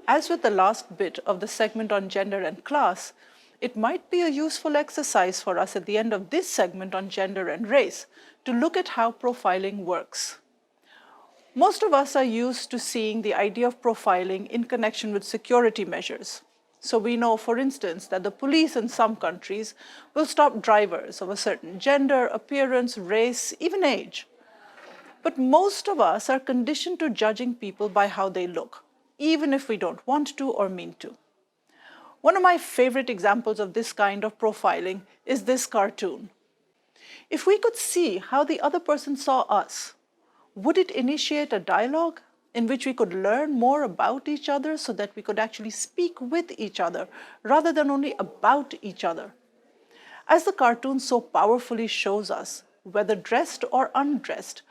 As with the last bit of the segment on gender and class, it might be a useful exercise for us at the end of this segment on gender and race to look at how profiling works. Most of us are used to seeing the idea of profiling in connection with security measures. So we know, for instance, that the police in some countries will stop drivers of a certain gender, appearance, race, even age. But most of us are conditioned to judging people by how they look, even if we don't want to or mean to. One of my favorite examples of this kind of profiling is this cartoon. If we could see how the other person saw us, would it initiate a dialogue in which we could learn more about each other so that we could actually speak with each other rather than only about each other? As the cartoon so powerfully shows us, whether dressed or undressed,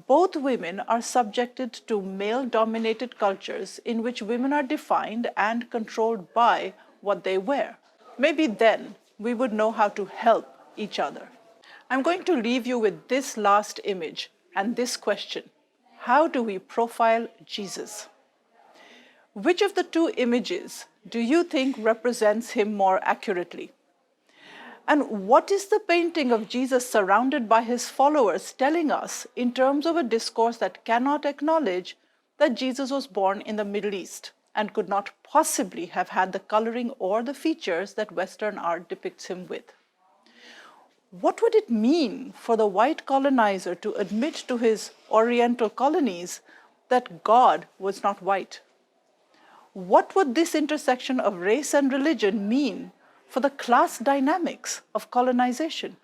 both women are subjected to male-dominated cultures in which women are defined and controlled by what they wear. Maybe then we would know how to help each other. I'm going to leave you with this last image and this question: how do we profile Jesus? Which of the two images do you think represents him more accurately? And what is the painting of Jesus surrounded by his followers telling us in terms of a discourse that cannot acknowledge that Jesus was born in the Middle East and could not possibly have had the coloring or the features that Western art depicts him with? What would it mean for the white colonizer to admit to his Oriental colonies that God was not white? What would this intersection of race and religion mean for the class dynamics of colonization?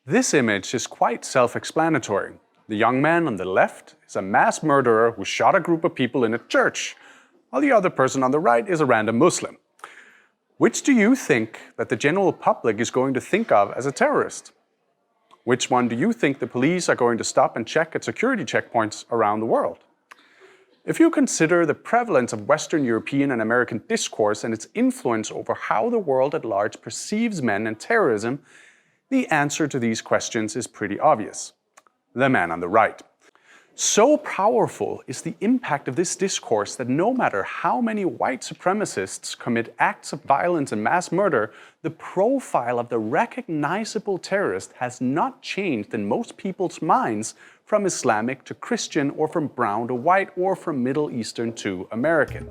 This image is quite self-explanatory. The young man on the left is a mass murderer who shot a group of people in a church, while the other person on the right is a random Muslim. Which do you think that the general public is going to think of as a terrorist? Which one do you think the police are going to stop and check at security checkpoints around the world? If you consider the prevalence of Western European and American discourse and its influence over how the world at large perceives men and terrorism, the answer to these questions is pretty obvious: the man on the right. So powerful is the impact of this discourse that no matter how many white supremacists commit acts of violence and mass murder, the profile of the recognizable terrorist has not changed in most people's minds from Islamic to Christian, or from brown to white, or from Middle Eastern to American.